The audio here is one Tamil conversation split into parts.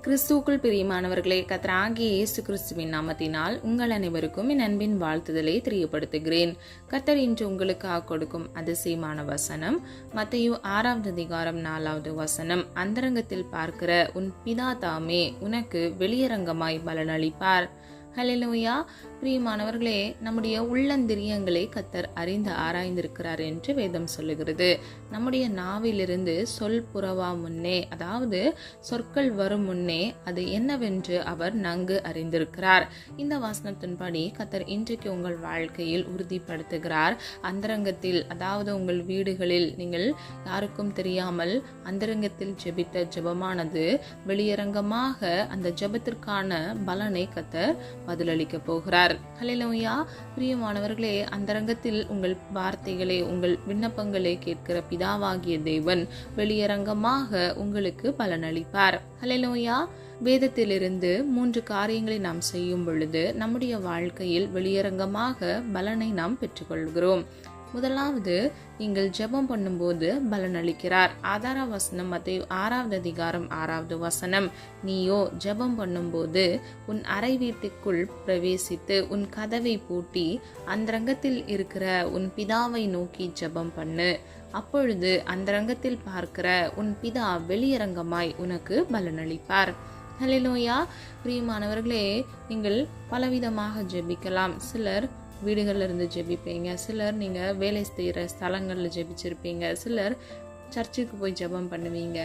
கிறிஸ்துவுக்குள் பிரியமானவர்களே, கர்த்தராகிய இயேசு கிறிஸ்துவின் நாமத்தினால் உங்கள் அனைவருக்கும் என் அன்பின் வாழ்த்துதலை தெரியப்படுத்துகிறேன். கர்த்தர் இன்று உங்களுக்காக கொடுக்கும் அதிசயமான வசனம் மத்தேயு 6வது அதிகாரம் 4வது வசனம். அந்தரங்கத்தில் பார்க்கிற உன் பிதா தாமே உனக்கு வெளியரங்கமாய் பலனளிப்பார். ஹல்லேலூயா. பிரியமானவர்களே, நம்முடைய உள்ளந்திரியங்களை கர்த்தர் அறிந்து ஆராய்ந்திருக்கிறார் என்று வேதம் சொல்லுகிறது. நம்முடைய நாவிலிருந்து சொல் புறவா முன்னே, அதாவது சொற்கள் வரும் முன்னே அது என்னவென்று அவர் நன்கு அறிந்திருக்கிறார். இந்த வசனத்தின்படி கர்த்தர் இன்றைக்கு உங்கள் வாழ்க்கையில் உறுதிப்படுத்துகிறார். அந்தரங்கத்தில், அதாவது உங்கள் வீடுகளில் நீங்கள் யாருக்கும் தெரியாமல் அந்தரங்கத்தில் ஜெபித்த ஜெபமானது வெளியரங்கமாக அந்த ஜெபத்திற்கான பலனை கர்த்தர் பதிலளிக்க போகிறார். ஹல்லேலூயா. பிரியமானவர்களே, அந்தரங்கத்தில் உங்கள் வார்த்தைகளை, உங்கள் விண்ணப்பங்களை கேட்கிற பிதாவாகிய தேவன் வெளியரங்கமாக உங்களுக்கு பலனளிப்பார். ஹல்லேலூயா. வேதத்திலிருந்து 3 காரியங்களை நாம் செய்யும் பொழுது நம்முடைய வாழ்க்கையில் வெளியரங்கமாக பலனை நாம் பெற்றுக்கொள்கிறோம். முதலாவது, நீங்கள் ஜெபம் பண்ணும்போது பலனளிக்கிறார். ஆதார வசனம் மத்தேயு 6வது அதிகாரம் 6வது வசனம். நீயோ ஜெபம் பண்ணும்போது உன் அறை வீட்டுக்குள் பிரவேசித்து உன் கதவை பூட்டி அந்தரங்கத்தில் இருக்கிற உன் பிதாவை நோக்கி ஜெபம் பண்ணு. அப்பொழுது அந்தரங்கத்தில் பார்க்கிற உன் பிதா வெளியரங்கமாய் உனக்கு பலனளிப்பார். ஹல்லேலூயா. பிரியமானவர்களே, நீங்கள் பலவிதமாக ஜெபிக்கலாம். சிலர் வீடுகளில் இருந்து ஜெபிப்பீங்க, சிலர் நீங்கள் வேலை செய்கிற ஸ்தலங்களில் ஜெபிச்சிருப்பீங்க, சிலர் சர்ச்சுக்கு போய் ஜெபம் பண்ணுவீங்க.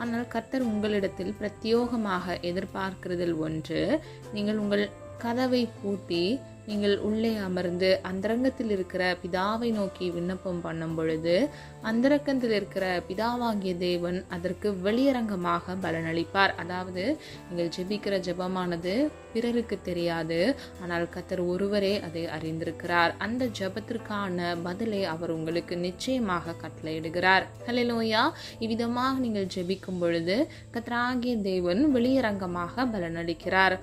ஆனால் கர்த்தர் உங்களிடத்தில் பிரத்யோகமாக எதிர்பார்க்கிறதில் ஒன்று, நீங்கள் உங்கள் கதவை பூட்டி நீங்கள் உள்ளே அமர்ந்து அந்தரங்கத்தில் இருக்கிற பிதாவை நோக்கி விண்ணப்பம் பண்ணும் பொழுது அந்தரங்கத்தில் இருக்கிற பிதாவாகிய தேவன் அதற்கு வெளியரங்கமாக பலனளிப்பார். அதாவது நீங்கள் ஜெபிக்கிற ஜெபமானது பிறருக்கு தெரியாது, ஆனால் கர்த்தர் ஒருவரே அதை அறிந்திருக்கிறார். அந்த ஜெபத்திற்கான பதிலை அவர் உங்களுக்கு நிச்சயமாக கட்டளையிடுகிறார். ஹல்லேலூயா. இவ்விதமாக நீங்கள் ஜெபிக்கும் பொழுது கர்த்தராகிய தேவன் வெளியரங்கமாக பலனளிக்கிறார்.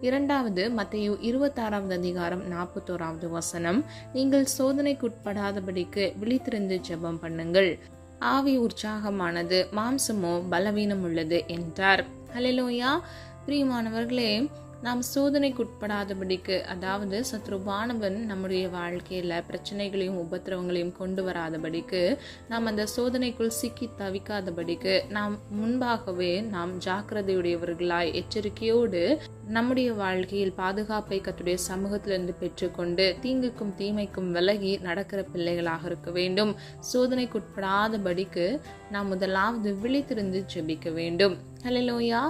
இரண்டாவது, மத்தேயு 26வது அதிகாரம் 41வது வசனம். நீங்கள் சோதனைக்குட்படாதபடிக்கு விழித்திருந்து ஜெபம் பண்ணுங்கள். ஆவி உற்சாகமானது, மாம்சமோ பலவீனம் உள்ளது என்றார். ஹல்லேலூயா. பிரியமானவர்களே, நாம் சோதனைக்குட்படாதபடிக்கு, அதாவது சத்ருவானவன் நம்முடைய வாழ்க்கையில பிரச்சனைகளையும் உபத்திரவங்களையும் கொண்டு வராதபடிக்கு, நாம் அந்த சோதனைக்குள் சிக்கி தவிக்காதபடிக்கு நாம் முன்பாகவே நாம் ஜாக்கிரதையுடையவர்களாய் எச்சரிக்கையோடு நம்முடைய வாழ்க்கையில் பாதுகாப்பை கர்த்தருடைய சமூகத்திலிருந்து பெற்றுக்கொண்டு தீங்குக்கும் தீமைக்கும் விலகி நடக்கிற பிள்ளைகளாக இருக்க வேண்டும். சோதனைக்குட்படாதபடிக்கு நாம் முதலாவது விழித்திருந்து ஜெபிக்க வேண்டும். ஹல்லேலூயா.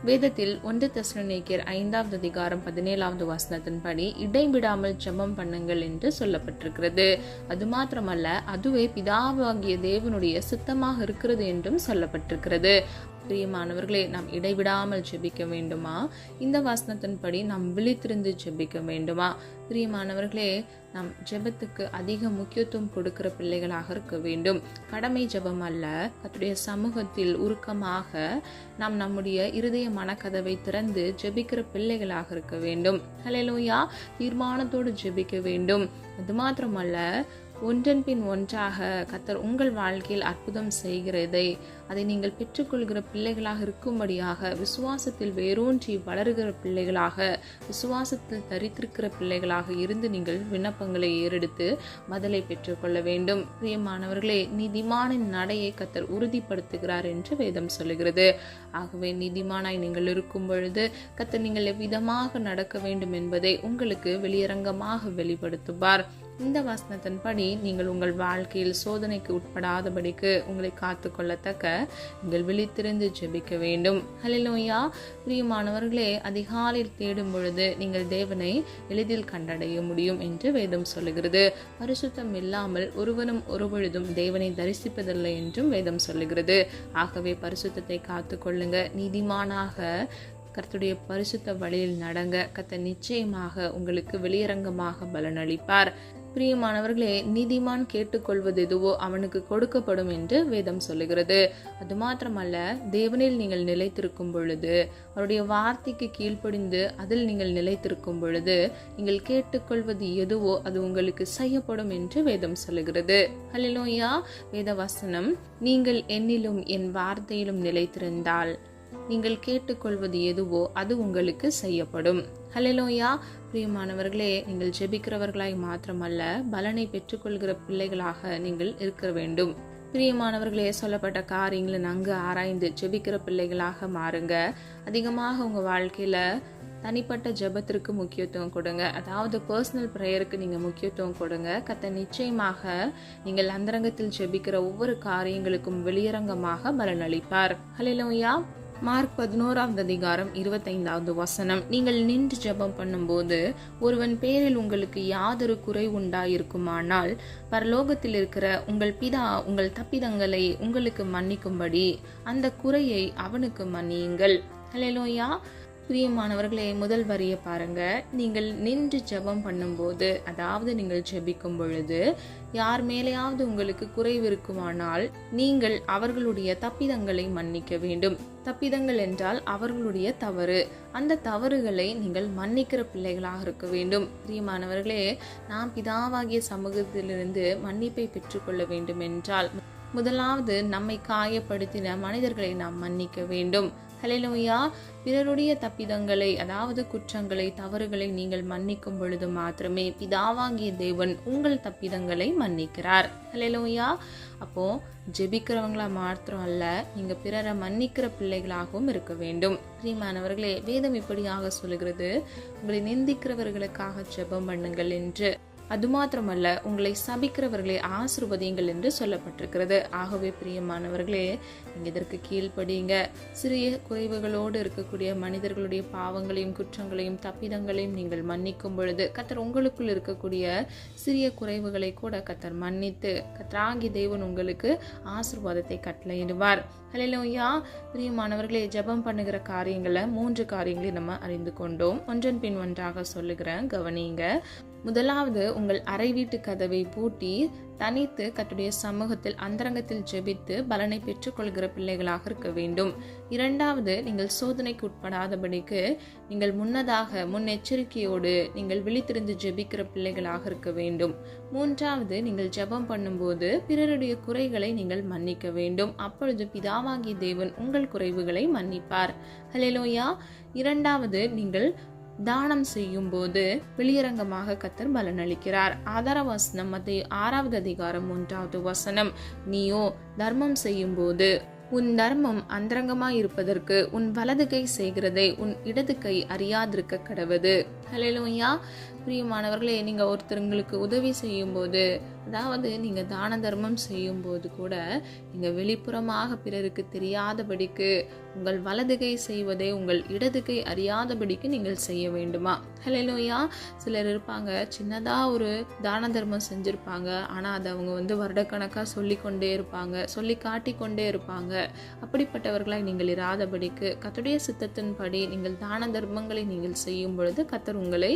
வேதத்தில் 1 தெசலோனிக்கேயர் 5வது அதிகாரம் 17வது வசனத்தின்படி இடைவிடாமல் ஜெபம் பண்ணுங்கள் என்று சொல்லப்பட்டிருக்கிறது. அது மாத்திரமல்ல, அதுவே பிதாவாகிய தேவனுடைய சித்தமாக இருக்கிறது என்றும் சொல்லப்பட்டிருக்கிறது. பிரியமானவர்களே, நாம் இடைவிடாமல் ஜெபிக்க வேண்டுமா? இந்த வசனத்தின்படி நாம் விழித்திருந்து ஜெபிக்க வேண்டுமா? பிரியமானவர்களே, நாம் ஜெபத்துக்கு அதிக முக்கியத்துவம் கொடுக்கிற பிள்ளைகளாக இருக்க வேண்டும். கடமை ஜெபம் அல்ல, கர்த்தருடைய சமூகத்தில் உருக்கமாக நாம் நம்முடைய இருதய மனக்கதவை திறந்து ஜெபிக்கிற பிள்ளைகளாக இருக்க வேண்டும். ஹல்லேலூயா. தீர்மானத்தோடு ஜெபிக்க வேண்டும். அது மாத்திரமல்ல, ஒன்றன் பின் ஒன்றாக கர்த்தர் உங்கள் வாழ்க்கையில் அற்புதம் செய்கிறதை அதை நீங்கள் பெற்றுக்கொள்கிற பிள்ளைகளாக இருக்கும்படியாக, விசுவாசத்தில் வேரூன்றி வளருகிற பிள்ளைகளாக, விசுவாசத்தில் தரித்திருக்கிற பிள்ளைகளாக இருந்து நீங்கள் விண்ணப்பங்களை ஏறெடுத்து பதிலை பெற்றுக்கொள்ள வேண்டும். பிரியமானவர்களே, நீதிமானின் நடையை கர்த்தர் உறுதிப்படுத்துகிறார் என்று வேதம் சொல்லுகிறது. ஆகவே நீதிமானாய் நீங்கள் இருக்கும் பொழுது கர்த்தர் நீங்கள் எவ்விதமாக நடக்க வேண்டும் என்பதை உங்களுக்கு வெளியரங்கமாக வெளிப்படுத்துவார். இந்த வசனத்தின்படி நீங்கள் உங்கள் வாழ்க்கையில் சோதனைக்கு உட்படாதபடிக்கு உங்களை காத்து கொள்ளத்தக்க நீங்கள் விழித்திருந்து ஜெபிக்க வேண்டும். ஹல்லேலூயா. பிரியமானவர்களே, அதிகாலையில் தேடும் பொழுது நீங்கள் தேவனை எளிதில் கண்டடைய முடியும் என்று வேதம் சொல்லுகிறது. பரிசுத்தம் இல்லாமல் ஒருவனும் ஒருபொழுதும் தேவனை தரிசிப்பதில்லை என்றும் வேதம் சொல்லுகிறது. ஆகவே பரிசுத்தத்தை காத்து கொள்ளுங்க. நீதிமானாக கர்த்தருடைய பரிசுத்த வழியில் நடங்க. கர்த்தர் நிச்சயமாக உங்களுக்கு வெளியரங்கமாக பலனளிப்பார். பிரியமானவர்களே, நீதிமான் கேட்டுக்கொள்வது எதுவோ அவனுக்கு கொடுக்கப்படும் என்று வேதம் சொல்லுகிறது. அது மாத்திரமல்ல, தேவனில் நீங்கள் நிலைத்திருக்கும் பொழுது, அவருடைய வார்த்தைக்கு கீழ்ப்படிந்து அதில் நீங்கள் நிலைத்திருக்கும் பொழுது, நீங்கள் கேட்டுக்கொள்வது எதுவோ அது உங்களுக்கு செய்யப்படும் என்று வேதம் சொல்லுகிறது. ஹல்லேலூயா. வேத வசனம், நீங்கள் என்னிலும் என் வார்த்தையிலும் நிலைத்திருந்தால் நீங்கள் கேட்டுக்கொள்வது எதுவோ அது உங்களுக்கு செய்யப்படும். ஹல்லேலூயா. பிரியமானவர்களே, நீங்கள் ஜெபிக்கிறவர்களாய் மாத்திரமல்ல, பலனை பெற்றுக்கொள்கிற பிள்ளைகளாக நீங்கள் இருக்க வேண்டும். பிரியமானவர்களே, சொல்லப்பட்ட காரியங்களை நன்கு ஆராய்ந்து ஜெபிக்கிற பிள்ளைகளாக மாறுங்க. அதிகமாக உங்க வாழ்க்கையில தனிப்பட்ட ஜெபத்திற்கு முக்கியத்துவம் கொடுங்க. அதாவது பர்சனல் ப்ரேயருக்கு நீங்கள் முக்கியத்துவம் கொடுங்க. கர்த்தர் நிச்சயமாக நீங்கள் அந்தரங்கத்தில் ஜெபிக்கிற ஒவ்வொரு காரியங்களுக்கும் வெளியரங்கமாக பலனளிப்பார். ஹல்லேலூயா. மார்க் 11:25 நீங்கள் நின்று ஜெபம் பண்ணும்போது ஒருவன் பேரில் உங்களுக்கு யாதொரு குறை உண்டாயிருக்குமானால் பரலோகத்தில் இருக்கிற உங்கள் பிதா உங்கள் தப்பிதங்களை உங்களுக்கு மன்னிக்கும்படி அந்த குறையை அவனுக்கு மன்னியுங்கள். ஹல்லேலூயா. பிரியமானவர்களே, முதல் வரியை பாருங்க. நீங்கள் நின்று ஜெபம் பண்ணும்போது, அதாவது நீங்கள் ஜெபிக்கும் பொழுது யார் மேலேயாவது உங்களுக்கு குறைவு இருக்குமானால் நீங்கள் அவர்களுடைய தப்பிதங்களை மன்னிக்க வேண்டும். தப்பிதங்கள் என்றால் அவர்களுடைய தவறு. அந்த தவறுகளை நீங்கள் மன்னிக்கிற பிள்ளைகளாக இருக்க வேண்டும். பிரியமானவர்களே, நாம் பிதாவாகிய சமூகத்திலிருந்து மன்னிப்பை பெற்றுக்கொள்ள வேண்டும் என்றால் முதலாவது நம்மை காயப்படுத்தின மனிதர்களை நாம் மன்னிக்க வேண்டும். ஹல்லேலூயா. பிறருடைய தப்பிதங்களை, அதாவது குற்றங்களை, தவறுகளை நீங்கள் மன்னிக்கும் பொழுது மாத்திரமே பிதாவாகிய தேவன் உங்கள் தப்பிதங்களை மன்னிக்கிறார். ஹல்லேலூயா. அப்போ ஜெபிக்கிறவங்களா மாத்திரம் அல்ல, நீங்க பிறரை மன்னிக்கிற பிள்ளைகளாகவும் இருக்க வேண்டும். பிரியமானவர்களே, வேதம் இப்படியாக சொல்லுகிறது, உங்களை நிந்திக்கிறவர்களுக்காக ஜெபம் பண்ணுங்கள் என்று. அது மாத்திரமல்ல, உங்களை சபிக்கிறவர்களை ஆசீர்வதியுங்கள் என்று சொல்லப்பட்டிருக்கிறது. ஆகவே பிரியமானவர்களே, நீங்க இதற்கு கீழ்ப்படிங்க. சிறிய குறைவுகளோடு இருக்கக்கூடிய மனிதர்களுடைய பாவங்களையும் குற்றங்களையும் தப்பிதங்களையும் நீங்கள் மன்னிக்கும் பொழுது கர்த்தர் உங்களுக்குள் இருக்கக்கூடிய சிறிய குறைவுகளை கூட கர்த்தர் மன்னித்து கர்த்தராகிய தேவன் உங்களுக்கு ஆசீர்வாதத்தை கட்டளையிடுவார். ஹல்லேலூயா. பிரியமானவர்களே, ஜெபம் பண்ணுகிற காரியங்களை 3 காரியங்களை நம்ம அறிந்து கொண்டோம். ஒன்றன் பின் ஒன்றாக சொல்லுகிறேன், கவனிங்க. முதலாவது, உங்கள் அறை வீட்டு கதவை பூட்டி தனித்து கர்த்தருடைய சமூகத்தில் அந்தரங்கத்தில் ஜெபித்து பலனை பெற்றுக்கொள்கிற பிள்ளைகளாக இருக்க வேண்டும். இரண்டாவது, நீங்கள் சோதனைக்கு உட்படாதபடிக்கு நீங்கள் முன்னதாக முன்னெச்சரிக்கையோடு நீங்கள் விழித்திருந்து ஜெபிக்கிற பிள்ளைகளாக இருக்க வேண்டும். மூன்றாவது, நீங்கள் ஜெபம் பண்ணும்போது பிறருடைய குறைகளை நீங்கள் மன்னிக்க வேண்டும். அப்பொழுது பிதாவாகிய தேவன் உங்கள் குறைவுகளை மன்னிப்பார். ஹல்லேலூயா. இரண்டாவது, நீங்கள் தானம் செய்யும் போது வெளியரங்கமாக கர்த்தர் பலனளிக்கிறார். ஆதார வசனம் மத்தேயு 6:1. நீயோ தர்மம் செய்யும் போது உன் தர்மம் அந்தரங்கமாய் இருப்பதற்கு உன் வலது கை செய்கிறதை உன் இடது கை அறியாதிருக்க கடவது. ஹல்லேலூயா. பிரியமானவர்களே, நீங்க ஒருத்தருக்கு உதவி செய்யும் போது, அதாவது நீங்க தான தர்மம் செய்யும் போது கூட நீங்க வெளிப்புறமாக பிறருக்கு தெரியாதபடிக்கு உங்கள் வலது கை செய்வதை உங்கள் இடது கை அறியாதபடிக்கு நீங்கள் செய்ய வேண்டுமா? ஹல்லேலூயா. சிலர் இருப்பாங்க, சின்னதா ஒரு தான தர்மம் செஞ்சிருப்பாங்க, ஆனா அதை அவங்க வருடக்கணக்கா சொல்லிக்கொண்டே இருப்பாங்க, சொல்லி காட்டிக்கொண்டே இருப்பாங்க. அப்படிப்பட்டவர்களாய் நீங்கள் இராதபடிக்கு கர்த்தருடைய சித்தத்தின்படி நீங்கள் தான தர்மங்களை நீங்கள் செய்யும் பொழுது கர்த்தர் உங்களை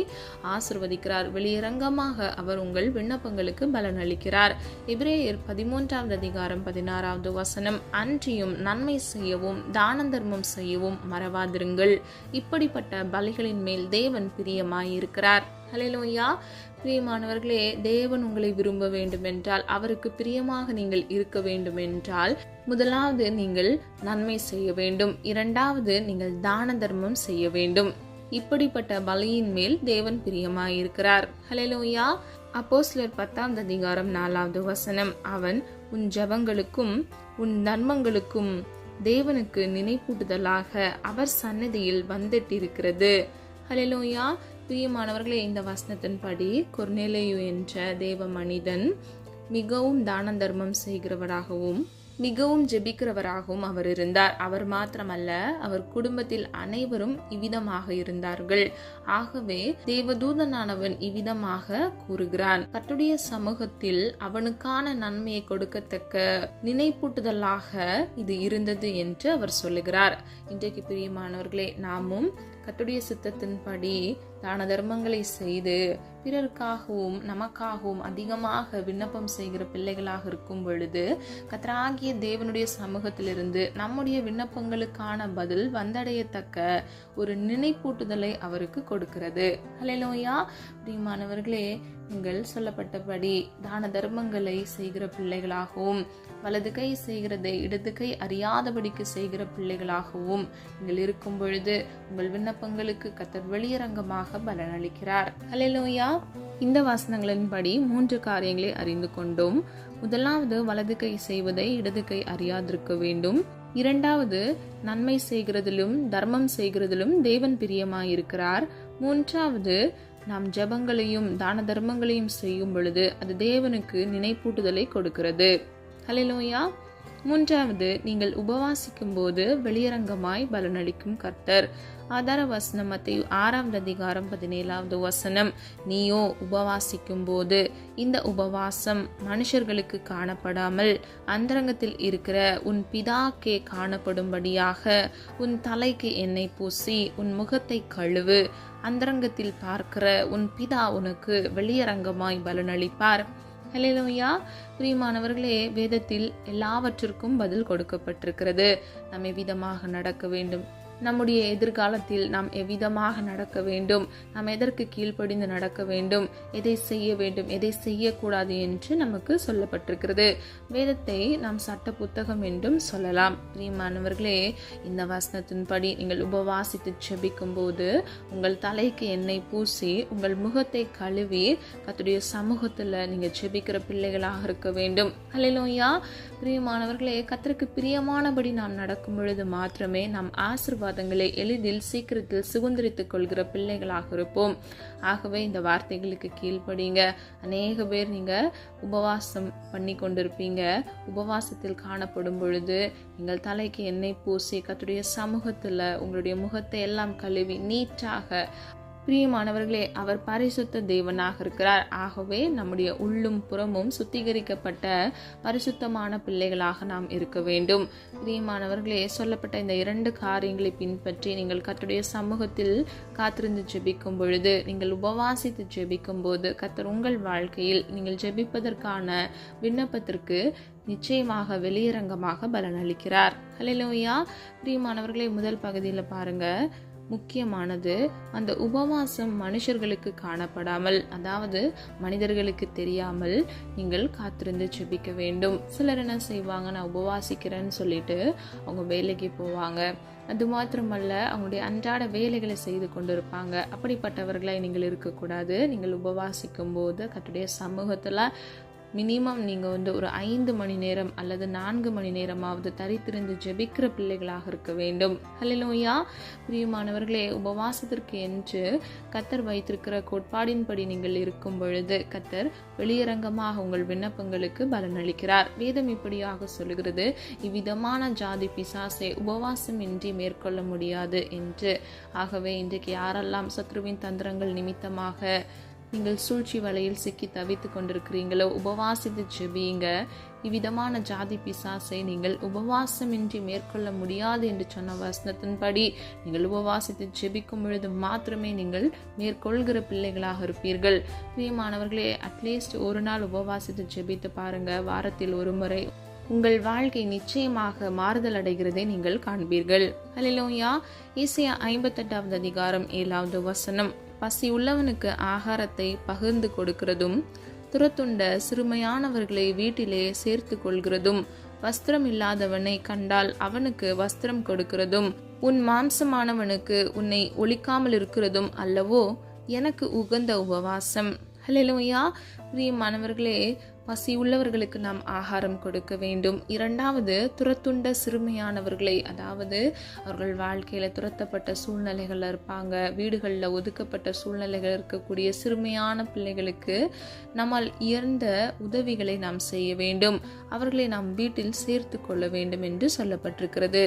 ஆசீர்வதிக்கிறார். வெளியரங்கமாக அவர் உங்கள் விண்ணப்பங்களுக்கு பலன் அளிக்கிறார். எபிரேயர் 13:16. அன்றியும் நன்மை செய்யவும் தான தர்மம் செய்யவும் மறவாதிருங்கள், இப்படிப்பட்ட பலிகளின் மேல் தேவன் பிரியமாயிருக்கிறார். ஹல்லேலூயா. பிரியமானவர்களே, தேவன் உங்களை விரும்ப வேண்டும் என்றால், அவருக்கு பிரியமாக நீங்கள் இருக்க வேண்டும் என்றால், முதலாவது நீங்கள் நன்மை செய்ய வேண்டும். இரண்டாவது, நீங்கள் தான தர்மம் செய்ய வேண்டும். இப்படிப்பட்ட பலியின் மேல் தேவன் பிரியமாயிருக்கிறார். ஹல்லேலூயா. அப்போஸ்தலர் 10:4. அவன் உன் ஜெபங்களுக்கும் உன் நன்மங்களுக்கும் தேவனுக்கு நினைப்பூட்டுதலாக அவர் சந்நிதியில் வந்துட்டிருக்கிறது. ஹல்லேலூயா. பிரியமானவர்களே, இந்த வசனத்தின்படி கொர்நேலியு என்ற தேவ மனிதன் மிகவும் தான தர்மம் செய்கிறவராகவும் மிகவும் ஜெபிக்கிறவராகவும் அவர் இருந்தார். அவர் மாத்திரமல்ல, அவர் குடும்பத்தில் அனைவரும் இவ்விதமாக இருந்தார்கள். ஆகவே தேவதூதனானவன் இவ்விதமாக கூறுகிறான், கர்த்தருடைய சமூகத்தில் அவனுக்கான நன்மையை கொடுக்கத்தக்க நினைப்பூட்டுதலாக இது இருந்தது என்று அவர் சொல்லுகிறார். இன்றைக்கு பிரியமானவர்களே, நாமும் கர்த்தருடைய சித்தத்தின்படி தான தர்மங்களை செய்து பிறருக்காகவும் நமக்காகவும் அதிகமாக விண்ணப்பம் செய்கிற பிள்ளைகளாக இருக்கும் பொழுது கர்த்தராகிய தேவனுடைய சமூகத்திலிருந்து நம்முடைய விண்ணப்பங்களுக்கான பதில் வந்தடையத்தக்க ஒரு நினைப்பூட்டுதலை அவருக்கு கொடுக்கிறது. ஹல்லேலூயா. பிரியமானவர்களே, நீங்கள் சொல்லப்பட்டபடி தான தர்மங்களை செய்கிற பிள்ளைகளாகவும் வலது கை செய்கிறதை இடது கை அறியாதபடிக்கு செய்கிற பிள்ளைகளாகவும் நீங்கள் இருக்கும் பொழுது உங்கள் விண்ணப்பங்களுக்கு கர்த்தர் வெளியரங்கமாக பலனளிக்கிறார். ஹல்லேலூயா. இந்த வசனங்களின்படி 3 காரியங்களை அறிந்து கொண்டோம். முதலாவது, வலது கை செய்வதை இடது கை அறியாதிருக்க வேண்டும். இரண்டாவது, நன்மை செய்கிறதிலும் தர்மம் செய்கிறதிலும் தேவன் பிரியமாயிருக்கிறார். மூன்றாவது, நாம் ஜெபங்களையும் தான தர்மங்களையும் செய்யும் பொழுது அது தேவனுக்கு நினைப்பூட்டுதலை கொடுக்கிறது. ஹல்லேலூயா. மூன்றாவது, நீங்கள் உபவாசிக்கும் போது வெளியரங்கமாய் பலனளிக்கும் கர்த்தர். ஆதார வசனம் மத்தேயு 6 அதிகாரம் 17 வசனம். நீயோ உபவாசிக்கும் போது இந்த உபவாசம் மனுஷர்களுக்கு காணப்படாமல் அந்தரங்கத்தில் இருக்கிற உன் பிதாக்கே காணப்படும்படியாக உன் தலைக்கு எண்ணெய் பூசி உன் முகத்தை கழுவு. அந்தரங்கத்தில் பார்க்கிற உன் பிதா உனக்கு வெளியரங்கமாய் பலனளிப்பார். ஹல்லேலூயா. பிரியமானவர்களே, வேதத்தில் எல்லாவற்றிற்கும் பதில் கொடுக்கப்பட்டிருக்கிறது. நாம் எவ்விதமாக நடக்க வேண்டும், நம்முடைய எதிர்காலத்தில் நாம் எவ்விதமாக நடக்க வேண்டும், நாம் எதற்கு கீழ்ப்படிந்து நடக்க வேண்டும், எதை செய்ய வேண்டும், எதை செய்யக்கூடாது என்று நமக்கு சொல்லப்பட்டிருக்கிறது. வேதத்தை நாம் சட்ட புத்தகம் என்றும் சொல்லலாம். பிரியமானவர்களே, இந்த வசனத்தின்படி நீங்கள் உபவாசித்து ஜெபிக்கும் போது உங்கள் தலைக்கு எண்ணெய் பூசி உங்கள் முகத்தை கழுவி கர்த்தருடைய சமூகத்துல நீங்க ஜெபிக்கிற பிள்ளைகளாக இருக்க வேண்டும். ஹல்லேலூயா. பிரியமானவர்களே, கர்த்தருக்கு பிரியமானபடி நாம் நடக்கும் பொழுது மாத்திரமே நாம் ஆசீர்வாதங்களை எளிதில் சீக்கிரத்தில் சுதந்திரித்துக் கொள்கிற பிள்ளைகளாக இருப்போம். ஆகவே இந்த வார்த்தைகளுக்கு கீழ்ப்படிங்க. அநேக பேர் நீங்க உபவாசம் பண்ணி கொண்டிருப்பீங்க. உபவாசத்தில் காணப்படும் பொழுது நீங்கள் தலைக்கு எண்ணெய் பூசி கர்த்தருடைய சமூகத்துல உங்களுடைய முகத்தை எல்லாம் கழுவி நீட்டாக. பிரியமானவர்களே, அவர் பரிசுத்த தேவனாக இருக்கிறார். ஆகவே நம்முடைய உள்ளும் புறமும் சுத்திகரிக்கப்பட்ட பரிசுத்தமான பிள்ளைகளாக நாம் இருக்க வேண்டும். பிரியமானவர்களே, சொல்லப்பட்ட இந்த 2 காரியங்களை பின்பற்றி நீங்கள் கர்த்தருடைய சமூகத்தில் காத்திருந்து ஜெபிக்கும் பொழுது, நீங்கள் உபவாசித்து ஜெபிக்கும் போது கர்த்தர் உங்கள் வாழ்க்கையில் நீங்கள் ஜெபிப்பதற்கான விண்ணப்பத்திற்கு நிச்சயமாக வெளியரங்கமாக பலனளிக்கிறார். ஹல்லேலூயா. பிரியமானவர்களே, முதல் பகுதியில் பாருங்க, முக்கியமானது அந்த உபவாசம் மனுஷர்களுக்கு காணப்படாமல், அதாவது மனிதர்களுக்கு தெரியாமல் நீங்கள் காத்திருந்து ஜெபிக்க வேண்டும். சிலர் என்ன செய்வாங்க, நான் உபவாசிக்கிறேன்னு சொல்லிட்டு அவங்க வேலைக்கு போவாங்க. அது மாத்திரமல்ல, அவங்களுடைய அன்றாட வேலைகளை செய்து கொண்டிருப்பாங்க. அப்படிப்பட்டவர்களை நீங்கள் இருக்கக்கூடாது. நீங்கள் உபவாசிக்கும் போது கர்த்தருடைய சமூகத்துல மினிமம் நீங்கள் ஒரு 5 மணி நேரம் அல்லது 4 மணி நேரமாவது தரித்திருந்து ஜெபிக்கிற பிள்ளைகளாக இருக்க வேண்டும். ஹல்லேலூயா. பிரியமானவர்களே, உபவாசத்திற்கு என்று கர்த்தர் வைத்திருக்கிற கோட்பாடின்படி நீங்கள் இருக்கும் பொழுது கர்த்தர் வெளியரங்கமாக உங்கள் விண்ணப்பங்களுக்கு பலனளிக்கிறார். வேதம் இப்படியாக சொல்லுகிறது, இவ்விதமான ஜாதி பிசாசை உபவாசம் இன்றி மேற்கொள்ள முடியாது என்று. ஆகவே இன்றைக்கு யாரெல்லாம் சத்ருவின் தந்திரங்கள் நிமித்தமாக நீங்கள் சூழ்ச்சி வலையில் சிக்கி தவித்து கொண்டிருக்கிறீங்களோ, உபவாசித்து ஜெபியுங்க. இவ்விதமான ஜாதி பிசாசை நீங்கள் உபவாசமின்றி மேற்கொள்ள முடியாது என்று சொன்ன வசனத்தின்படி நீங்கள் உபவாசித்து ஜெபிக்கும் பொழுது மாத்திரமே நீங்கள் மேற்கொள்கிற பிள்ளைகளாக இருப்பீர்கள். பிரியமானவர்களே, அட்லீஸ்ட் ஒரு நாள் உபவாசித்து ஜெபித்து பாருங்க. வாரத்தில் ஒரு முறை உங்கள் வாழ்க்கை நிச்சயமாக மாறுதல் அடைகிறதை நீங்கள் காண்பீர்கள். ஹல்லேலூயா. ஏசாயா 58 அதிகாரம் 7 வசனம். பசி உள்ளவனுக்கு ஆகாரத்தை பகிர்ந்து கொடுக்கிறதும் துரத்துண்ட சிறுமையானவர்களை வீட்டிலே சேர்த்து கொள்கிறதும் வஸ்திரம் இல்லாதவனை கண்டால் அவனுக்கு வஸ்திரம் கொடுக்கிறதும் உன் மாம்சமானவனுக்கு உன்னை ஒழிக்காமல் இருக்கிறதும் அல்லவோ எனக்கு உகந்த உபவாசம். ஹல்லேலூயா. பிரியமானவர்களே, பசி உள்ளவர்களுக்கு நாம் ஆகாரம் கொடுக்க வேண்டும். இரண்டாவது, துரத்துண்ட சிறுமையானவர்களை, அதாவது அவர்கள் வாழ்க்கையில துரத்தப்பட்ட சூழ்நிலைகள்ல இருப்பாங்க, வீடுகளில் ஒதுக்கப்பட்ட சூழ்நிலைகள் இருக்கக்கூடிய சிறுமையான பிள்ளைகளுக்கு நம்மால் இயர்ந்த உதவிகளை நாம் செய்ய வேண்டும். அவர்களை நாம் வீட்டில் சேர்த்து கொள்ள வேண்டும் என்று சொல்லப்பட்டிருக்கிறது.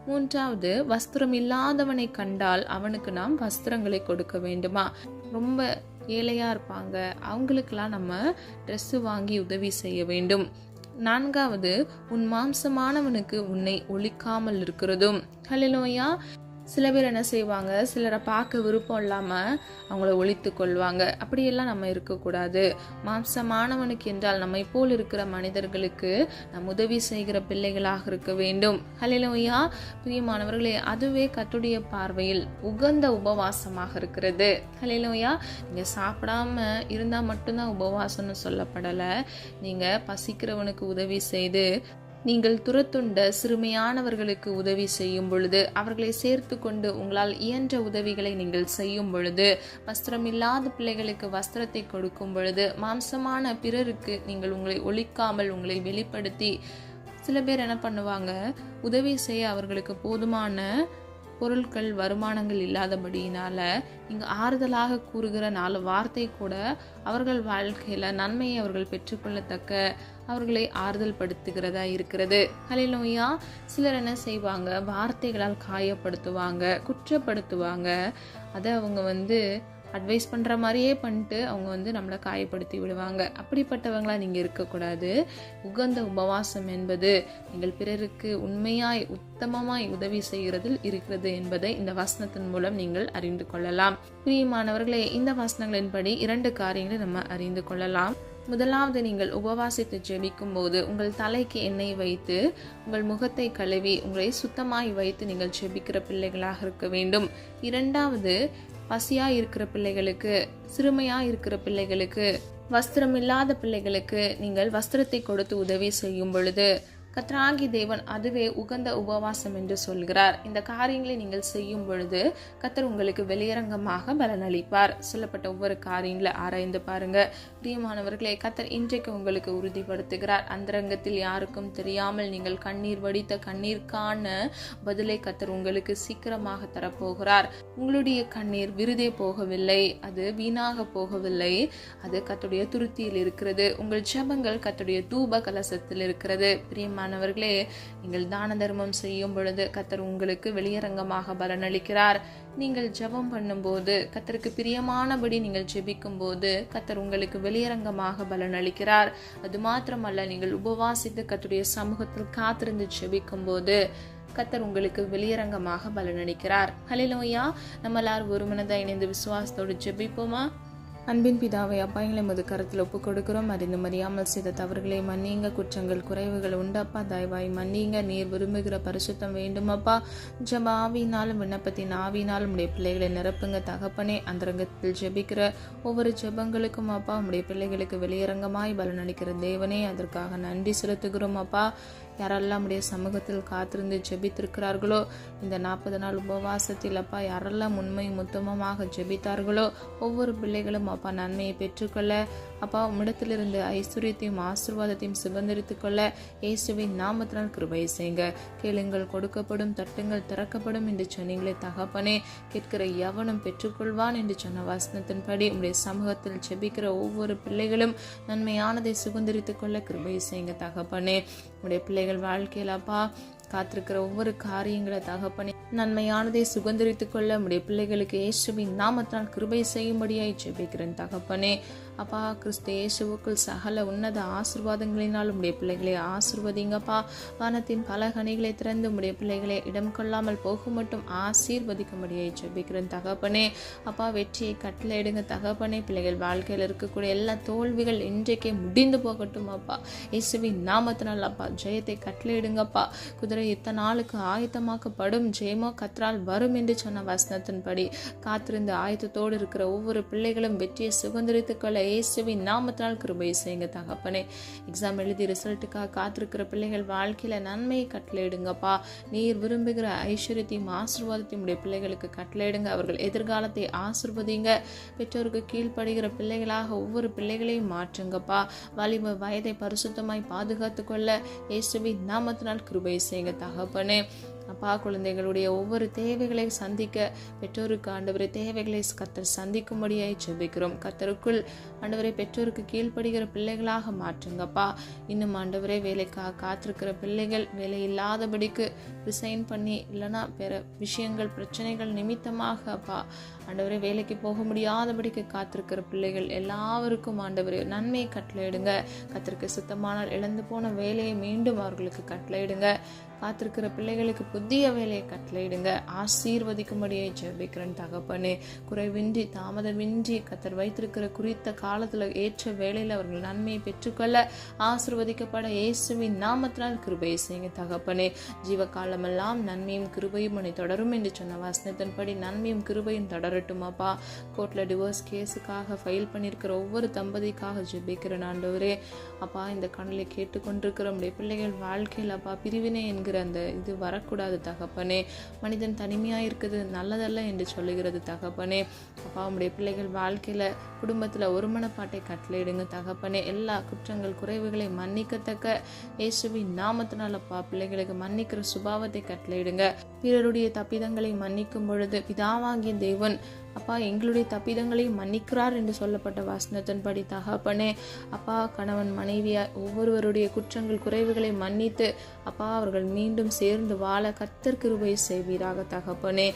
மூன்றாவது, வஸ்திரம் இல்லாதவனை கண்டால் அவனுக்கு நாம் வஸ்திரங்களை கொடுக்க வேண்டுமா? ரொம்ப ஏழையா இருப்பாங்க, அவங்களுக்கெல்லாம் நம்ம ட்ரெஸ் வாங்கி உதவி செய்ய வேண்டும். நான்காவது, உன் மாம்சமானவனுக்கு உன்னை ஒழிக்காமல் இருக்கிறதும். ஹல்லேலூயா. சில பேர் என்ன செய்வாங்க, சிலரை பார்க்க விருப்பம் இல்லாமல் அவங்கள ஒழித்து கொள்வாங்க. அப்படியெல்லாம் நம்ம இருக்கக்கூடாது. மாம்சமானவனுக்கு என்றால் நம்மை போல் இருக்கிற மனிதர்களுக்கு நம் உதவி செய்கிற பிள்ளைகளாக இருக்க வேண்டும். ஹல்லேலூயா. பிரியமானவர்களே, அதுவே கர்த்தருடைய பார்வையில் உகந்த உபவாசமாக இருக்கிறது. ஹல்லேலூயா. நீங்கள் சாப்பிடாம இருந்தால் மட்டும்தான் உபவாசம்னு சொல்லப்படலை. நீங்கள் பசிக்கிறவனுக்கு உதவி செய்து, நீங்கள் துரத்துண்ட சிறுமையானவர்களுக்கு உதவி செய்யும் பொழுது, அவர்களை சேர்த்து கொண்டு உங்களால் இயன்ற உதவிகளை நீங்கள் செய்யும் பொழுது, வஸ்திரம் இல்லாத பிள்ளைகளுக்கு வஸ்திரத்தை கொடுக்கும் பொழுது, மாம்சமான பிறருக்கு நீங்கள் உங்களை ஒழிக்காமல் உங்களை வெளிப்படுத்தி, சில பேர் என்ன பண்ணுவாங்க, உதவி செய்ய அவர்களுக்கு போதுமான பொருட்கள் வருமானங்கள் இல்லாதபடியினால இங்கு ஆறுதலாக கூறுகிற 4 வார்த்தை கூட அவர்கள் வாழ்க்கையில நன்மையை அவர்கள் பெற்றுக்கொள்ளத்தக்க அவர்களை ஆறுதல் படுத்துகிறதா இருக்கிறது. ஹல்லேலூயா. சிலர் என்ன செய்வாங்க, வார்த்தைகளால் காயப்படுத்துவாங்க, குற்றப்படுத்துவாங்க. அதை அவங்க அட்வைஸ் பண்ணுற மாதிரியே பண்ணிட்டு அவங்க நம்மளை காயப்படுத்தி விடுவாங்க. அப்படிப்பட்டவங்களா நீங்கள் இருக்கக்கூடாது. உகந்த உபவாசம் என்பது நீங்கள் பிறருக்கு உண்மையாய் உத்தமமாய் உதவி செய்கிறதில் இருக்கிறது என்பதை இந்த வசனத்தின் மூலம் நீங்கள் அறிந்து கொள்ளலாம். பிரியமானவர்களே, இந்த வசனங்களின்படி 2 காரியங்களை நம்ம அறிந்து கொள்ளலாம். முதலாவது, நீங்கள் உபவாசித்து ஜெபிக்கும் போது உங்கள் தலைக்கு எண்ணெய் வைத்து உங்கள் முகத்தை கழுவி உங்களை சுத்தமாய் வைத்து நீங்கள் ஜெபிக்கிற பிள்ளைகளாக இருக்க வேண்டும். 2வது, பசியா இருக்கிற பிள்ளைகளுக்கு, சிறுமையா இருக்கிற பிள்ளைகளுக்கு, வஸ்திரம் இல்லாத பிள்ளைகளுக்கு நீங்கள் வஸ்திரத்தை கொடுத்து உதவி செய்யும் பொழுது கர்த்தராகிய தேவன் அதுவே உகந்த உபவாசம் என்று சொல்கிறார். இந்த காரியங்களை நீங்கள் செய்யும் பொழுது கர்த்தர் உங்களுக்கு வெளியரங்கமாக பலனளிப்பார். சொல்லப்பட்ட ஒவ்வொரு காரியங்களை ஆராய்ந்து பாருங்க. பிரியமானவர்களே, கர்த்தர் இன்றைக்கு உங்களுக்கு உறுதிப்படுத்துகிறார். அந்தரங்கத்தில் யாருக்கும் தெரியாமல் நீங்கள் கண்ணீர் வடித்த கண்ணீருக்கான பதிலை கர்த்தர் உங்களுக்கு சீக்கிரமாக தரப்போகிறார். உங்களுடைய கண்ணீர் விருதே போகவில்லை, அது வீணாக போகவில்லை, அது கர்த்தருடைய துருத்தியில் இருக்கிறது. உங்கள் ஜெபங்கள் கர்த்தருடைய தூப கலசத்தில் இருக்கிறது. பிரியமானவர்களே, நீங்கள் தான தர்மம் செய்யும் பொழுது கர்த்தர் உங்களுக்கு வெளியரங்கமாக பலனளிக்கிறார். நீங்கள் ஜெபம் பண்ணும்போது, கர்த்தருக்கு பிரியமானபடி நீங்கள் ஜெபிக்கும் போது கர்த்தர் உங்களுக்கு வெளியரங்கமாக பலனளிக்கிறார். அது மாத்திரமல்ல, நீங்கள் உபவாசித்து கர்த்தருடைய சமூகத்தில் காத்திருந்து ஜெபிக்கும் போது கர்த்தர் உங்களுக்கு வெளியரங்கமாக பலனளிக்கிறார். ஹல்லேலூயா. நம்ம எல்லாரும் ஒரு மனதாக இணைந்து விசுவாசத்தோடு ஜெபிப்போமா? அன்பின் பிதாவை, அப்பா, எங்களை மது கருத்தில் ஒப்புக் கொடுக்கிறோம். அறிந்து மறியாமல் செய்த தவறுகளை மன்னிங்க. குற்றங்கள் குறைவுகள் உண்டப்பா, தயவாய் மன்னிங்க. நீர் விரும்புகிற பரிசுத்தம் வேண்டுமப்பா. ஜெப ஆவியினாலும் விண்ணப்பத்தின் ஆவியினாலும் உடைய பிள்ளைகளை நிரப்புங்க தகப்பனே. அந்தரங்கத்தில் ஜெபிக்கிற ஒவ்வொரு ஜெபங்களுக்கும் அப்பா, உடைய பிள்ளைகளுக்கு வெளியரங்கமாய் பலனளிக்கிற தேவனே, அதற்காக நன்றி செலுத்துகிறோம் அப்பா. யாரெல்லாம் உடைய சமூகத்தில் காத்திருந்து ஜெபித்திருக்கிறார்களோ, இந்த 40 நாள் உபவாசத்தில் அப்பா, யாரெல்லாம் உண்மை உத்தமமாக ஜெபித்தார்களோ, ஒவ்வொரு பிள்ளைகளும் அப்பா நன்மையை பெற்றுக்கொள்ள, அப்பா உம்மிடத்திலிருந்து ஐஸ்வர்யத்தையும் ஆசீர்வாதத்தையும் சுதந்திரித்துக் கொள்ள இயேசுவின் நாமத்தினால் கிருபை செய்யுங்க. கேளுங்கள் கொடுக்கப்படும், தட்டுங்கள் திறக்கப்படும் என்று சொன்னீங்களே தகப்பனே. கேட்கிற எவனும் பெற்றுக்கொள்வான் என்று சொன்ன வசனத்தின்படி உம்முடைய சமூகத்தில் ஜெபிக்கிற ஒவ்வொரு பிள்ளைகளும் நன்மையானதை சுதந்திரித்துக் கொள்ள கிருபை செய்யுங்க தகப்பனே. உடைய பிள்ளைகள் வாழ்க்கையில் அப்பா காத்திருக்கிற ஒவ்வொரு காரியங்களை தகப்பனே நன்மையானதை சுதந்திரித்துக் கொள்ள உடைய பிள்ளைகளுக்கு இயேசுவின் நாமத்தினால் கிருபை செய்யும்படியாய் ஜெபிக்கிறேன் தகப்பனே. அப்பா, கிறிஸ்து இயேசுவுக்குள் சகல உன்னத ஆசீர்வாதங்களினால் உடைய பிள்ளைகளை ஆசீர்வதிங்கப்பா. வானத்தின் பல கனிகளை திறந்து உடைய பிள்ளைகளை இடம் கொள்ளாமல் போகும் மட்டும் ஆசீர்வதிக்கும்படியாய் ஜெபிக்கிறேன் தகப்பனே. அப்பா, வெற்றியை கட்டளையிடுங்க தகப்பனே. பிள்ளைகள் வாழ்க்கையில் இருக்கக்கூடிய எல்லா தோல்விகள் இன்றைக்கே முடிந்து போகட்டும் அப்பா. இயேசுவின் நாமத்தினால் அப்பா ஜெயத்தை கட்டளையிடுங்கப்பா. குதிரை இத்தனை நாளுக்கு ஆயத்தமாக்கப்படும், ஜெயமோ கர்த்தரால் வரும் என்று சொன்ன வசனத்தின்படி காத்திருந்து ஆயத்தத்தோடு இருக்கிற ஒவ்வொரு பிள்ளைகளும் வெற்றியை சுதந்திரித்துக் கொள்ள இயேசுவின் நாமத்தினால் கிருபை செய்யுங்க தகப்பனே. எக்ஸாம் எழுதி ரிசல்ட்டுக்காக காத்திருக்கிற பிள்ளைகள் வாழ்க்கையில நன்மையை கட்டளையிடுங்கப்பா. நீர் விரும்புகிற ஐஸ்வர்யத்தையும் ஆசீர்வாதத்தையும் உடைய பிள்ளைகளுக்கு கட்டளையிடுங்க. அவர்கள் எதிர்காலத்தை ஆசீர்வதிங்க. பெற்றோருக்கு கீழ்ப்படுகிற பிள்ளைகளாக ஒவ்வொரு பிள்ளைகளையும் மாற்றுங்கப்பா. வாலிப வயதை பரிசுத்தமாய் பாதுகாத்து கொள்ள இயேசுவின் நாமத்தினால் கிருபை செய்யுங்க தகப்பனே. அப்பா, குழந்தைகளுடைய ஒவ்வொரு தேவைகளை சந்திக்க பெற்றோருக்கு ஆண்டவரை தேவைகளை கர்த்தர் சந்திக்கும்படியாய் ஜெபிக்கிறோம். கர்த்தருக்குள் ஆண்டவரை பெற்றோருக்கு கீழ்ப்படுகிற பிள்ளைகளாக மாற்றுங்கப்பா. இன்னும் ஆண்டவரே வேலைக்காக காத்திருக்கிற பிள்ளைகள் வேலை இல்லாதபடிக்கு ரிசைன் பண்ணி இல்லைன்னா பிற விஷயங்கள் பிரச்சனைகள் நிமித்தமாக அப்பா ஆண்டவரே வேலைக்கு போக முடியாதபடிக்கு காத்திருக்கிற பிள்ளைகள் எல்லாருக்கும் ஆண்டவரே நன்மையை கட்டளையிடுங்க. கர்த்தருக்கு சுத்தமானால் இழந்து போன வேலையை மீண்டும் அவர்களுக்கு கட்டளையிடுங்க. காத்திருக்கிற பிள்ளைகளுக்கு புதிய வேலையை கட்டளையிடுங்க. ஆசீர்வதிக்கும்படியே ஜெபிக்கிறேன் தகப்பனே. குறைவின்றி தாமதமின்றி கத்தர் வைத்திருக்கிற குறித்த காலத்துல ஏற்ற வேளையில் அவர்கள் நன்மையை பெற்றுக்கொள்ள ஆசீர்வதிக்கப்பட இயேசுவின் நாமத்தினால் கிருபையை செய்யுங்க தகப்பனே. ஜீவ காலமெல்லாம் நன்மையும் கிருபையும் உன்னை தொடரும் என்று சொன்ன வசனத்தின்படி நன்மையும் கிருபையும் தொடரட்டும் அப்பா. கோர்ட்ல டிவோர்ஸ் கேஸுக்காக ஃபைல் பண்ணியிருக்கிற ஒவ்வொரு தம்பதிக்காக ஜெபிக்கிறேன் ஆண்டவரே. அப்பா, இந்த கண்ணில் கேட்டுக்கொண்டிருக்கிற நம்முடைய பிள்ளைகள் வாழ்க்கையில் அப்பா பிரிவினை என்கிற அந்த இது வரக்கூடாது தகப்பனே. மனிதன் தனிமையா இருக்குது நல்லதல்ல என்று சொல்லுகிறது தகப்பனே. அப்பா, உம்முடைய பிள்ளைகள் வாழ்க்கையில குடும்பத்துல ஒருமனப்பாட்டை கட்டளையிடுங்க தகப்பனே. எல்லா குற்றங்கள் குறைவுகளை மன்னிக்கத்தக்க இயேசுவின் நாமத்தினாலப்பா பிள்ளைகளுக்கு மன்னிக்கிற சுபாவத்தை கட்டளையிடுங்க. பிறருடைய தப்பிதங்களை மன்னிக்கும் பொழுது பிதாவாகிய தேவன் அப்பா எங்களுடைய தப்பிதங்களை மன்னிக்கிறார் என்று சொல்லப்பட்ட வசனத்தின்படி தகப்பனே, அப்பா கணவன் மனைவியா ஒவ்வொருவருடைய குற்றங்கள் குறைவுகளை மன்னித்து அப்பா அவர்கள் மீண்டும் சேர்ந்து வாழ கர்த்தர் கிருபை செய்வீராக தகப்பனே.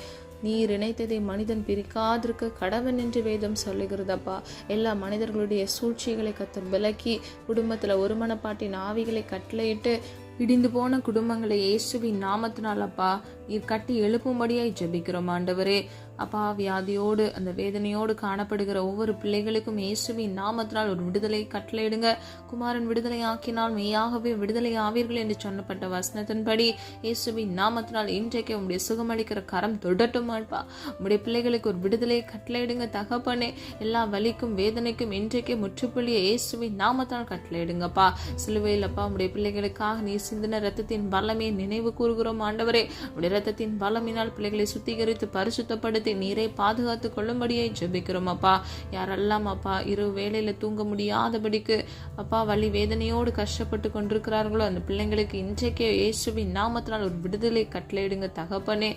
நீர் இணைத்ததை மனிதன் பிரிக்காதிருக்க கடவன் என்று வேதம் சொல்லுகிறதப்பா. எல்லா மனிதர்களுடைய சூழ்ச்சிகளை கத்தர் விலக்கி குடும்பத்துல ஒருமனப்பாட்டின் ஆவிகளை கட்டளையிட்டு இடிந்து போன குடும்பங்களை இயேசுவின் நாமத்தினாலப்பா நீர் கட்டி எழுப்பும்படியாய் ஜெபிக்கிறோம் ஆண்டவரே. அப்பா, வியாதியோடு அந்த வேதனையோடு காணப்படுகிற ஒவ்வொரு பிள்ளைகளுக்கும் இயேசுவின் நாமத்தினால் ஒரு விடுதலை கட்டளையிடுங்க. குமாரன் விடுதலை ஆக்கினால் மெய்யாகவே விடுதலை ஆவீர்கள் என்று சொன்னப்பட்ட வசனத்தின்படி இயேசுவின் நாமத்தினால் இன்றைக்கு உங்களுடைய சுகமளிக்கிற கரம் தொடட்டுமாப்பா. உங்களுடைய பிள்ளைகளுக்கு ஒரு விடுதலை கட்டளையிடுங்க தகப்பனே. எல்லா வலிக்கும் வேதனைக்கும் இன்றைக்கு முற்றுப்புள்ளியை இயேசுவின் நாமத்தினால் கட்டளையிடுங்கப்பா. சிலுவையில் அப்பா உங்களுடைய பிள்ளைகளுக்காக நீ சிந்தின ரத்தத்தின் பலமே நினைவு கூறுகிறோம் ஆண்டவரே. உடைய ரத்தத்தின் பலமினால் பிள்ளைகளை சுத்திகரித்து பரிசுத்தப்படுத்தி நீரை பாதுகாத்து கொள்ளும்படியை ஜெபிக்கிறோம் அப்பா. யாரெல்லாம் அப்பா இரவு வேளையில தூங்க முடியாதபடிக்கு அப்பா வலி வேதனையோடு கஷ்டப்பட்டு கொண்டிருக்கிறார்களோ அந்த பிள்ளைங்களுக்கு இன்றைக்கே இயேசுவின் நாமத்தினால் ஒரு விடுதலை கட்டளையிடுங்க தகப்பனே.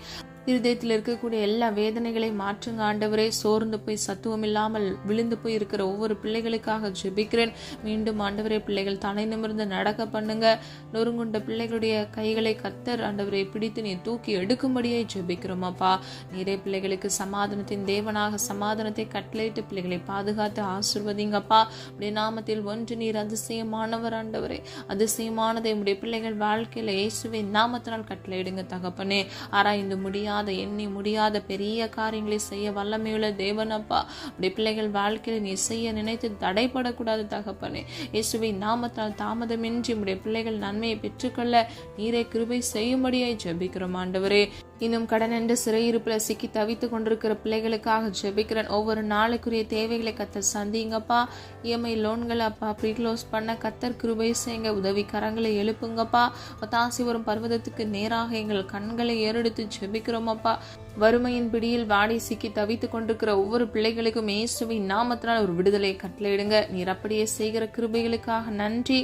இருதயத்தில் இருக்கக்கூடிய எல்லா வேதனைகளை மாற்றுங்க ஆண்டவரே. சோர்ந்து போய் சத்துவம் இல்லாமல் விழுந்து போய் இருக்கிற ஒவ்வொரு பிள்ளைகளுக்காக ஜெபிக்கிறேன். மீண்டும் ஆண்டவரே பிள்ளைகள் தலை நிமிர்ந்து நடக்க பண்ணுங்க. நொறுங்குண்ட பிள்ளைகளுடைய கைகளை கர்த்தர் ஆண்டவரை பிடித்து நீ தூக்கி எடுக்கும்படியே ஜெபிக்கிறோம் அப்பா. நீரே பிள்ளைகளுக்கு சமாதானத்தின் தேவனாக சமாதானத்தை கட்டளையிட்டு பிள்ளைகளை பாதுகாத்து ஆசீர்வதிங்கப்பா. உடைய நாமத்தில் ஒன்று நீர் அதிசயமானவர் ஆண்டவரே. அதிசயமானதை உடைய பிள்ளைகள் வாழ்க்கையில இயேசுவின் நாமத்தினால் கட்டளையிடுங்க தகப்பனே. ஆராய்ந்து முடியாத எண்ணி முடியாத பெரிய காரியங்களை செய்ய வல்லமையுள்ள தேவனப்பா. உடைய பிள்ளைகள் வாழ்க்கையில் நீ செய்ய நினைத்து தடைபடக்கூடாது தகப்பனே. இயேசுவின் நாமத்தால் தாமதமின்றி உடைய பிள்ளைகள் நன்மையை பெற்றுக்கொள்ள நீரை கிருபை செய்யும்படியாய் ஜெபிக்கிறோம் ஆண்டவரே. இன்னும் கடன் என்ற சிறையிருப்புல சிக்கி தவித்து கொண்டிருக்கிற பிள்ளைகளுக்காக ஜெபிக்கிறேன். ஒவ்வொரு நாளுக்குரிய தேவைகளை கத்தர் சந்திங்கப்பா. இஎம்ஐ லோன்களை அப்பா ப்ரீக்ளோஸ் பண்ண கத்தர் கிருபை செய்யுங்க. உதவி கரங்களை எழுப்புங்கப்பா. ஒத்தாசி வரும் பர்வதத்துக்கு நேராக எங்கள் கண்களை ஏறெடுத்து ஜெபிக்கிறோம் அப்பா. வறுமையின் பிடியில் வாடி சிக்கி தவித்து கொண்டிருக்கிற ஒவ்வொரு பிள்ளைகளுக்கும் இயேசுவின் நாமத்தினால் ஒரு விடுதலை கட்டளையிடுங்க. நீர் அப்படியே செய்கிற கிருபைகளுக்காக நன்றி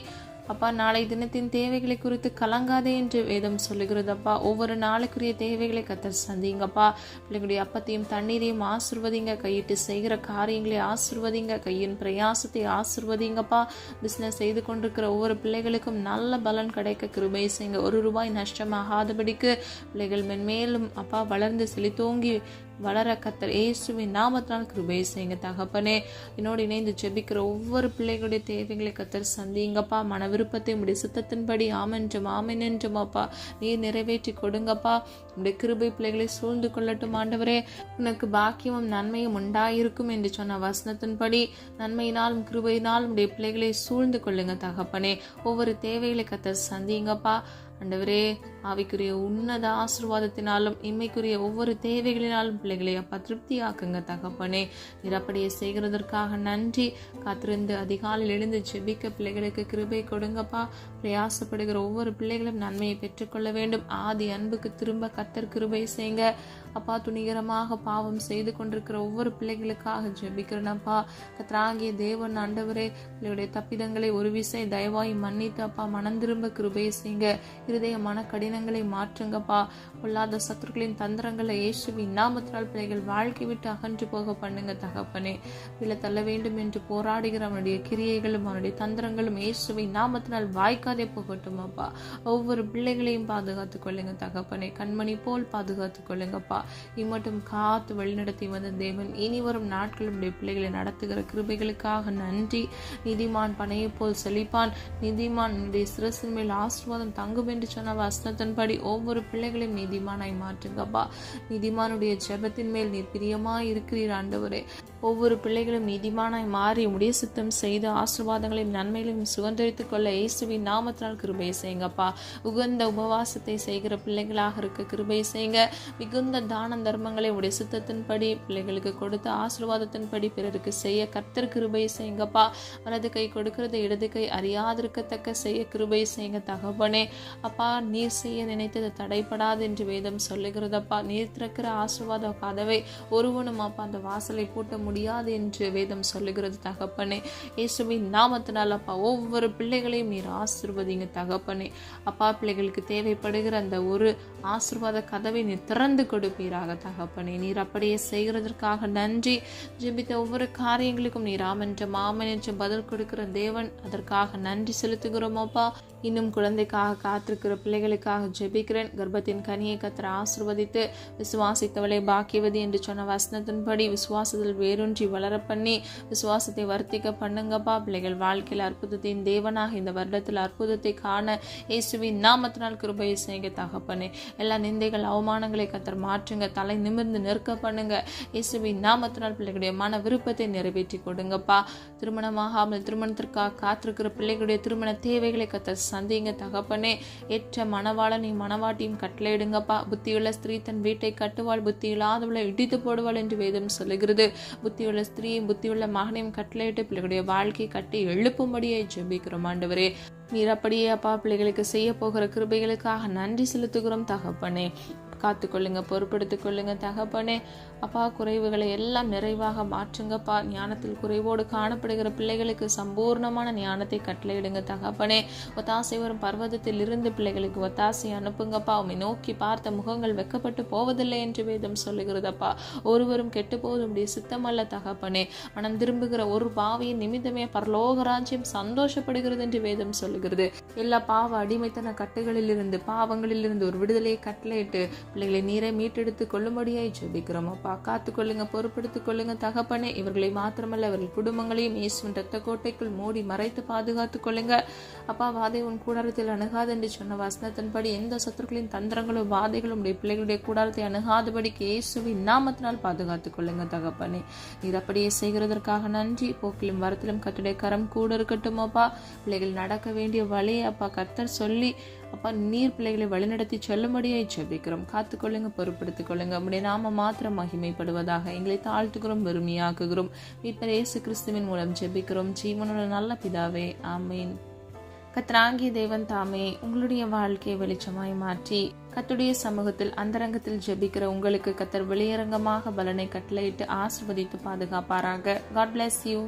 அப்பா. நாளை தினத்தின் தேவைகளை குறித்து கலங்காதே என்று வேதம் சொல்லுகிறதப்பா. ஒவ்வொரு நாளுக்குரிய தேவைகளை கத்தர் சந்திங்கப்பா. பிள்ளைகளுடைய அப்பத்தையும் தண்ணீரையும் ஆசிர்வதிங்க. கையிட்டு செய்கிற காரியங்களை ஆசிர்வதிங்க. கையின் பிரயாசத்தை ஆசிர்வதிங்கப்பா. பிசினஸ் செய்து கொண்டிருக்கிற ஒவ்வொரு பிள்ளைகளுக்கும் நல்ல பலன் கிடைக்க கிருபை செய்யுங்க. ₹1 நஷ்டமாகாதபடிக்கு பிள்ளைகள் மென்மேலும் அப்பா வளர்ந்து செழித்தோங்கி வளர கத்தர் இயேசுவின் நாமத்தினால் கிருபை செய்யுங்க தகப்பனே. என்னோடு இணைந்து ஜெபிக்கிற ஒவ்வொரு பிள்ளைகளுடைய தேவைகளை கத்தர் சந்திங்கப்பா. மன விருப்பத்தை உடைய சித்தத்தின்படி ஆமென்றும் ஆமென் என்றும் அப்பா நீர் நிறைவேற்றி கொடுங்கப்பா. உடைய கிருபை பிள்ளைகளை சூழ்ந்து கொள்ளட்டும் ஆண்டவரே. உனக்கு பாக்கியமும் நன்மையும் உண்டாயிருக்கும் என்று சொன்ன வசனத்தின்படி நன்மையினாலும் கிருபையினாலும் உடைய பிள்ளைகளை சூழ்ந்து கொள்ளுங்க தகப்பனே. ஒவ்வொரு தேவைகளை கத்தர் சந்திங்கப்பா ஆண்டவரே. ஆவிக்குரிய உன்னத ஆசீர்வாதத்தினாலும் இம்மைக்குரிய ஒவ்வொரு தேவைகளினாலும் பிள்ளைகளை அப்பா திருப்தியாக்குங்க தகப்பனே. நீர் அப்படியே செய்கிறதற்காக நன்றி. காத்திருந்து அதிகாலையில் எழுந்து ஜெபிக்க பிள்ளைகளுக்கு கிருபை கொடுங்கப்பா. பிரயாசப்படுகிற ஒவ்வொரு பிள்ளைகளும் நன்மையை பெற்றுக்கொள்ள வேண்டும். ஆதி அன்புக்கு திரும்ப கர்த்தர் கிருபை செய்யுங்க அப்பா. துணிகரமாக பாவம் செய்து கொண்டிருக்கிற ஒவ்வொரு பிள்ளைகளுக்காக ஜெபிக்கிறேனப்பா. கர்த்தராகிய தேவன் ஆண்டவரே பிள்ளைகளுடைய தப்பிதங்களை ஒரு விசை தயவாய் மன்னித்து அப்பா மனம் திரும்ப கிருபை செய்யுங்க. இருதய மன கடினங்களை மாற்றுங்கப்பா. பொல்லாத சத்துருக்களின் தந்திரங்களை இயேசுவின் நாமத்தினால் பிள்ளைகள் வாழ்க்கை விட்டு அகன்று போக பண்ணுங்க தகப்பனே. விழ தள்ள வேண்டும் என்று போராடுகிற அவனுடைய கிரியைகளும் அவனுடைய தந்திரங்களும் இயேசுவின் நாமத்தினால் வாய்க்காதே போகட்டும் அப்பா. ஒவ்வொரு பிள்ளைகளையும் பாதுகாத்துக் கொள்ளுங்க தகப்பனே. கண்மணி போல் பாதுகாத்துக் கொள்ளுங்கப்பா. இம்மட்டும் காத்து வழிநடத்தி வந்த தேவன் இனி வரும் நாட்களும் பிள்ளைகளை நடத்துகிற கிருபைகளுக்காக நன்றி. நீதிமான் பனையை போல் செழிப்பான், நீதிமான் சிரசின் மேல் ஆசீர்வாதம் தங்கும் என்று சொன்ன வசனத்தின்படி ஒவ்வொரு பிள்ளைகளையும் நீதிமானாய் மாற்றுங்கப்பா. நீதிமானுடைய ஜெபத்தின் மேல் நீர் பிரியமாய் இருக்கிறீர் ஆண்டவரே. ஒவ்வொரு பிள்ளைகளும் நீதிமானாய் மாறி உடைய சித்தம் செய்து ஆசீர்வாதங்களையும் நன்மைகளையும் சுதந்திரித்துக் கொள்ள இயேசுவின் நாமத்தினால் கிருபை செய்யுங்கப்பா. உகந்த உபவாசத்தை செய்கிற பிள்ளைகளாக இருக்க கிருபை செய்யுங்க. மிகுந்த தான தர்மங்களை உடைய சித்தத்தின்படி பிள்ளைகளுக்கு கொடுத்த ஆசீர்வாதத்தின்படி பிறருக்கு செய்ய கர்த்தர் கிருபை செய்யுங்கப்பா. வலது கை கொடுக்கிறது இடது கை அறியாதிருக்கத்தக்க செய்ய கிருபை செய்யுங்க தகப்பனே. அப்பா, நீர் செய்ய நினைத்தது தடைப்படாது என்று வேதம் சொல்லுகிறதப்பா. நீர் திறக்கிற ஆசீர்வாத கதவை ஒருவனும் அப்பா அந்த வாசலை பூட்ட முடியாது என்று வேதம் சொல்லுகிறது தகப்பனே. இயேசுவின் நாமத்தினால் அப்பா ஒவ்வொரு பிள்ளைகளையும் நீர் ஆசீர்வதிங்க தகப்பனே. அப்பா, பிள்ளைகளுக்கு தேவைப்படுகிற அந்த ஒரு ஆசீர்வாத கதவை நீர் திறந்து கொடுப்பீராக தகப்பனே. நீர் அப்படியே செய்கிறதற்காக நன்றி. ஜெபித்த ஒவ்வொரு காரியங்களுக்கும் நீர் ஆமென் என்று பதில் கொடுக்கிற தேவன், அதற்காக நன்றி செலுத்துகிறோம் அப்பா. இன்னும் குழந்தைக்காக காத்திருக்கிற பிள்ளைகளுக்காக ஜெபிக்கிறேன். கர்ப்பத்தின் கனியை கர்த்தர் ஆசீர்வதித்து விசுவாசித்தவளை பாக்கியவதி என்று சொன்ன வசனத்தின்படி விசுவாசத்தில் வேரூன்றி வளர பண்ணி விசுவாசத்தை வர்த்திக்க பண்ணுங்கப்பா. பிள்ளைகள் வாழ்க்கையில் அற்புதத்தின் தேவனாக இந்த வருடத்தில் அற்புதத்தை காண இயேசுவின் நாமத்தினால் கிருபையை செய்யுங்க தகப்பனே. எல்லா நிந்தைகள் அவமானங்களை கர்த்தர் மாற்றுங்க. தலை நிமிர்ந்து நிற்க பண்ணுங்க. இயேசுவின் நாமத்தினால் பிள்ளைகளுடைய மன விருப்பத்தை நிறைவேற்றி கொடுங்கப்பா. திருமணமாகாமல் திருமணத்திற்காக காத்திருக்கிற பிள்ளைகளுடைய திருமண தேவைகளை கர்த்தர் சந்திங்க தகப்பனே. ஏற்ற மணவாளனையும் மணவாட்டியும் கட்டளையிடுங்கப்பா. புத்தியுள்ள ஸ்திரீ தன் வீட்டை கட்டுவாள், புத்தி இல்லாதவளை இடித்து போடுவாள் என்று வேதம் சொல்லுகிறது. புத்தியுள்ள ஸ்திரீயும் புத்தியுள்ள மகனையும் கட்டளையிட்டு பிள்ளைகளுடைய வாழ்க்கையை கட்டி எழுப்பும்படியே ஜெபிக்கிறோம் ஆண்டவரே. நீர் அப்படியே அப்பா பிள்ளைகளுக்கு செய்ய போகிற கிருபைகளுக்காக நன்றி செலுத்துகிறோம் தகப்பனே. காத்துக்கொள்ளுங்க, பொறுப்படுத்திக் கொள்ளுங்க தகப்பனே. அப்பா, குறைவுகளை எல்லாம் நிறைவாக மாற்றுங்கப்பா. ஞானத்தில் குறைவோடு காணப்படுகிற பிள்ளைகளுக்கு சம்பூர்ணமான ஞானத்தை கட்டளையிடுங்க தகப்பனே. ஒத்தாசை வரும் பர்வதத்தில் இருந்து பிள்ளைகளுக்கு ஒத்தாசை அனுப்புங்கப்பா. உம்மை நோக்கி பார்த்த முகங்கள் வெக்கப்பட்டு போவதில்லை என்று வேதம் சொல்லுகிறதப்பா. ஒருவரும் கெட்டு போவதுடைய சித்தமல்ல தகப்பனே. மனம் திரும்புகிற ஒரு பாவியின் நிமித்தமே பரலோக ராஜ்யம் சந்தோஷப்படுகிறது என்று வேதம் சொல்லுகிறது. எல்லா பாவ அடிமைத்தன கட்டுகளில் இருந்து பாவங்களில் இருந்து ஒரு விடுதலையை கட்டளையிட்டு பிள்ளைகளை நீரை மீட்டெடுத்து கொள்ளும்படியாய் ஜெபிக்கிறோம் அப்பா. காத்துக்கொள்ளுங்க, பொறுப்படுத்திக் கொள்ளுங்க தகப்பனே. இவர்களை மாத்திரமல்ல இவர்கள் குடும்பங்களையும் இயேசுவின் இரத்த கோட்டைக்குள் மூடி மறைத்து பாதுகாத்துக் கொள்ளுங்க அப்பா. வாதை உன் கூடாரத்தில் அணுகாது என்று சொன்ன வசனத்தின்படி எந்த சத்துருக்களின் தந்திரங்களும் வாதைகளும் பிள்ளைகளுடைய கூடாரத்தை அணுகாதபடிக்கு இயேசுவின் நாமத்தினால் பாதுகாத்துக் கொள்ளுங்க தகப்பனே. நீர் அப்படியே செய்கிறதற்காக நன்றி. போக்கிலும் வரத்திலும் கர்த்தருடைய கரம் கூட இருக்கட்டும் அப்பா. பிள்ளைகள் நடக்க வேண்டிய வழியை அப்பா கர்த்தர் சொல்லி அப்பா நீர் பிள்ளைகளை வழிநடத்தி செல்லும்படியாய் ஜெபிக்கிறோம். காத்துக்கொள்ளுங்க, பொறுப்படுத்திக் கொள்ளுங்க. நம்முடைய நாம மாத்திரம் மகிமைப்படுவதாக. எங்களை தாழ்த்துகிறோம், வெறுமையாக்குகிறோம். மீட்பர் இயேசு கிறிஸ்துவின் மூலம் ஜெபிக்கிறோம் ஜீவனுள்ள நல்ல பிதாவே, ஆமீன். கர்த்தராகிய தேவன் தாமே உங்களுடைய வாழ்க்கையை வெளிச்சமாய் மாற்றி கர்த்தருடைய சமூகத்தில் அந்தரங்கத்தில் ஜெபிக்கிற உங்களுக்கு கர்த்தர் வெளியரங்கமாக பலனை கட்டளையிட்டு ஆசீர்வதித்து பாதுகாப்பாராக. God bless you.